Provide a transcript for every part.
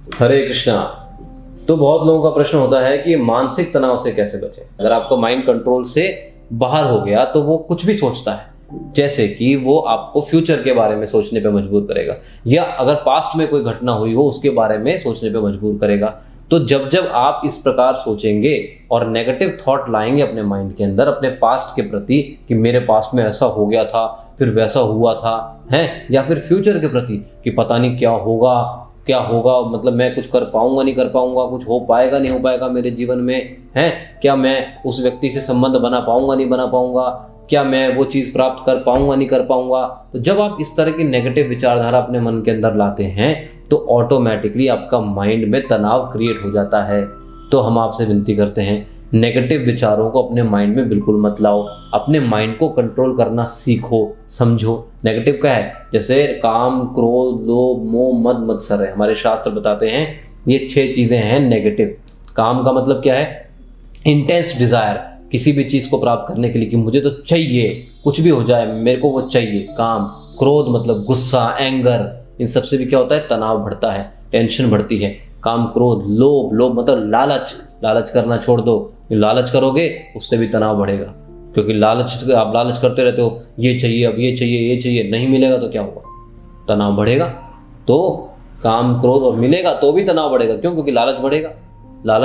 हरे कृष्णा। तो बहुत लोगों का प्रश्न होता है कि मानसिक तनाव से कैसे बचें। अगर आपका माइंड कंट्रोल से बाहर हो गया तो वो कुछ भी सोचता है, जैसे कि वो आपको फ्यूचर के बारे में सोचने पे मजबूर करेगा, या अगर पास्ट में कोई घटना हुई हो उसके बारे में सोचने पे मजबूर करेगा। तो जब जब आप इस प्रकार सोचेंगे और नेगेटिव थॉट लाएंगे अपने माइंड के अंदर अपने पास्ट के प्रति कि मेरे पास्ट में ऐसा हो गया था, फिर वैसा हुआ था, है, या फिर फ्यूचर के प्रति कि पता नहीं क्या होगा, मतलब मैं कुछ कर पाऊंगा नहीं कर पाऊंगा, कुछ हो पाएगा नहीं हो पाएगा मेरे जीवन में, है, क्या मैं उस व्यक्ति से संबंध बना पाऊंगा नहीं बना पाऊंगा, क्या मैं वो चीज़ प्राप्त कर पाऊंगा नहीं कर पाऊंगा। तो जब आप इस तरह की नेगेटिव विचारधारा अपने मन के अंदर लाते हैं तो ऑटोमेटिकली आपका माइंड में तनाव क्रिएट हो जाता है। तो हम आपसे विनती करते हैं, नेगेटिव विचारों को अपने माइंड में बिल्कुल मत लाओ। अपने माइंड को कंट्रोल करना सीखो, समझो। नेगेटिव क्या है? जैसे काम, क्रोध, लोभ, मोह, मद, मत्सर है। हमारे शास्त्र बताते हैं ये 6 चीजें हैं नेगेटिव। काम का मतलब क्या है? इंटेंस डिजायर, किसी भी चीज को प्राप्त करने के लिए कि मुझे तो चाहिए, कुछ भी हो जाए मेरे को वो चाहिए, काम। क्रोध मतलब गुस्सा, एंगर, इन सबसे भी क्या होता है? तनाव बढ़ता है, टेंशन बढ़ती है। काम, क्रोध। लोभ मतलब लालच करना छोड़ दो। लालच करोगे उससे भी तनाव बढ़ेगा, क्योंकि आप लालच करते रहते हो, ये चाहिए, अब ये चाहिए, नहीं मिलेगा तो क्या होगा? तनाव बढ़ेगा। तो काम, क्रोध, और मिलेगा तो भी तनाव बढ़ेगा। क्यों? क्योंकि लालच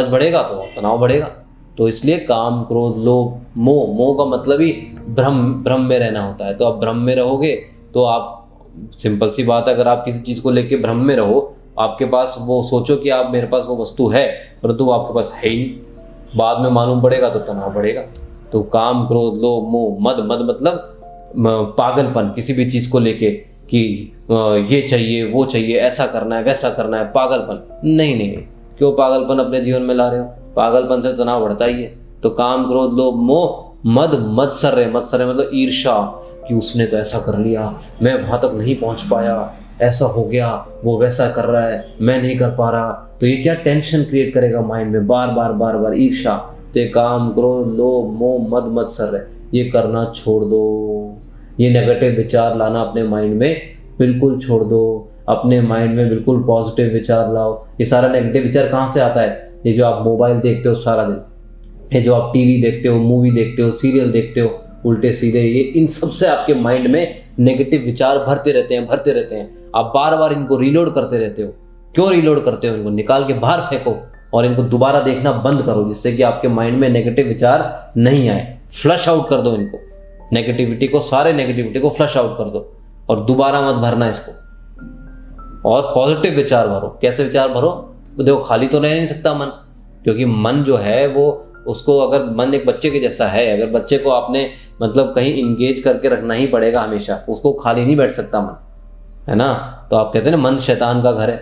बढ़ेगा तो तनाव बढ़ेगा। तो इसलिए काम, क्रोध, लोभ, मोह का मतलब ही भ्रम में रहना होता है। तो आप भ्रम में रहोगे तो आप, सिंपल सी बात है, अगर आप किसी चीज को लेके भ्रम में रहो, आपके पास वो सोचो कि आप, मेरे पास वो वस्तु है, परंतु वो आपके पास है ही, बाद में मालूम पड़ेगा तो तनाव बढ़ेगा। तो काम, क्रोध, लोभ, मोह, मद मतलब पागलपन, किसी भी चीज को लेके कि ये चाहिए, वो चाहिए, ऐसा करना है, वैसा करना है, पागलपन। नहीं, क्यों पागलपन अपने जीवन में ला रहे हो? पागलपन से तनाव बढ़ता ही है। तो काम, क्रोध, लोभ, मोह, मत्सर मतलब ईर्ष्या, कि उसने तो ऐसा कर लिया, मैं वहां तक नहीं पहुंच पाया, ऐसा हो गया, वो वैसा कर रहा है, मैं नहीं कर पा रहा। तो ये क्या टेंशन क्रिएट करेगा माइंड में, बार बार ईर्ष्या। तो ये काम, क्रोध, लोभ, मोह, मत्सर है, ये करना छोड़ दो। ये नेगेटिव विचार लाना अपने माइंड में बिल्कुल छोड़ दो। अपने माइंड में बिल्कुल पॉजिटिव विचार लाओ। ये सारा नेगेटिव विचार कहाँ से आता है? ये जो आप मोबाइल देखते हो सारा दिन, ये जो आप टीवी देखते हो, मूवी देखते हो, सीरियल देखते हो, उल्टे सीधे, ये इन सब से आपके माइंड में नेगेटिव विचार भरते रहते हैं। आप बार बार इनको रीलोड करते रहते हो। क्यों रीलोड करते हो? इनको निकाल के बाहर फेंको और इनको दोबारा देखना बंद करो, जिससे कि आपके माइंड में नेगेटिव विचार नहीं आए। फ्लश आउट कर दो इनको, सारे नेगेटिविटी को फ्लश आउट कर दो और दोबारा मत भरना इसको। और पॉजिटिव विचार भरो। कैसे विचार भरो? तो देखो, खाली तो रह नहीं सकता मन, क्योंकि मन जो है वो, उसको, अगर मन एक बच्चे के जैसा है, अगर बच्चे को आपने मतलब कहीं इंगेज करके रखना ही पड़ेगा हमेशा, उसको खाली नहीं बैठ सकता मन, है ना। तो आप कहते हैं ना मन शैतान का घर है,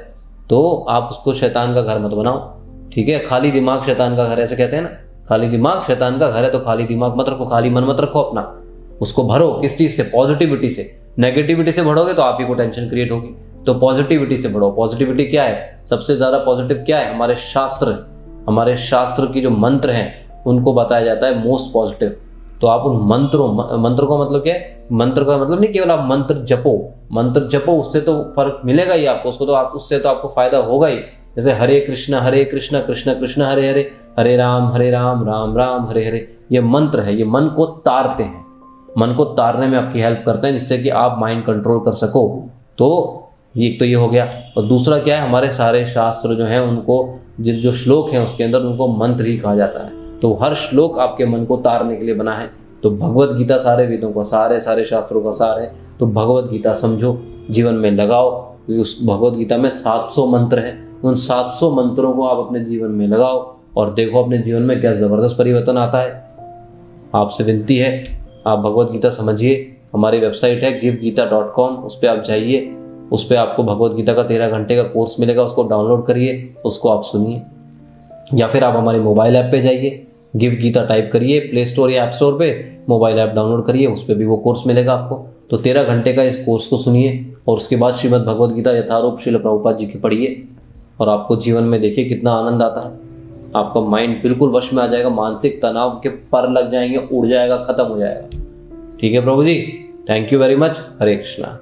तो आप उसको शैतान का घर मत बनाओ, ठीक है। खाली दिमाग शैतान का घर, ऐसे कहते हैं ना, खाली दिमाग शैतान का घर है। तो खाली दिमाग मत रखो, खाली मन मत रखो अपना, उसको भरो। किस चीज से? पॉजिटिविटी से। नेगेटिविटी से भरोगे तो आप ही को टेंशन क्रिएट होगी। तो पॉजिटिविटी से बढ़ो। पॉजिटिविटी क्या है? सबसे ज्यादा पॉजिटिव क्या है? हमारे शास्त्र की जो मंत्र हैं उनको बताया जाता है मोस्ट पॉजिटिव। तो आप उन मंत्र का मतलब क्या है? मंत्र का मतलब नहीं केवल आप मंत्र जपो, उससे तो फर्क मिलेगा ही आपको, उससे तो आपको फायदा होगा ही। जैसे हरे कृष्ण कृष्ण कृष्ण हरे हरे, हरे राम राम राम हरे हरे, ये मंत्र है। ये मन को तारते हैं, मन को तारने में आपकी हेल्प करते हैं, जिससे कि आप माइंड कंट्रोल कर सको। तो ये हो गया। और दूसरा क्या है? हमारे सारे शास्त्र जो हैं उनको, जो श्लोक हैं उसके अंदर, उनको मंत्र ही कहा जाता है। तो हर श्लोक आपके मन को तारने के लिए बना है। तो भगवत गीता सारे वेदों का सार है, सारे शास्त्रों का सार है। तो भगवत गीता समझो, जीवन में लगाओ। उस भगवत गीता में 700 मंत्र हैं। उन 700 मंत्रों को आप अपने जीवन में लगाओ और देखो अपने जीवन में क्या जबरदस्त परिवर्तन आता है। आपसे विनती है, आप भगवत गीता समझिए। हमारी वेबसाइट है givegita.com, उस पर आप जाइए। उस पर आपको भगवत गीता का 13 घंटे का कोर्स मिलेगा, उसको डाउनलोड करिए, उसको आप सुनिए। या फिर आप हमारे मोबाइल ऐप पे जाइए, गिव गीता टाइप करिए प्ले स्टोर या ऐप स्टोर पे, मोबाइल ऐप डाउनलोड करिए, उस पर भी वो कोर्स मिलेगा आपको। तो 13 घंटे का इस कोर्स को सुनिए और उसके बाद श्रीमद् भगवत गीता यथारूप श्रील प्रभुपाद जी की पढ़िए और आपको जीवन में देखिए कितना आनंद आता है। आपका माइंड बिल्कुल वश में आ जाएगा, मानसिक तनाव के पर लग जाएंगे, उड़ जाएगा, खत्म हो जाएगा। ठीक है Prabhu ji, thank you very much. Hare Krishna.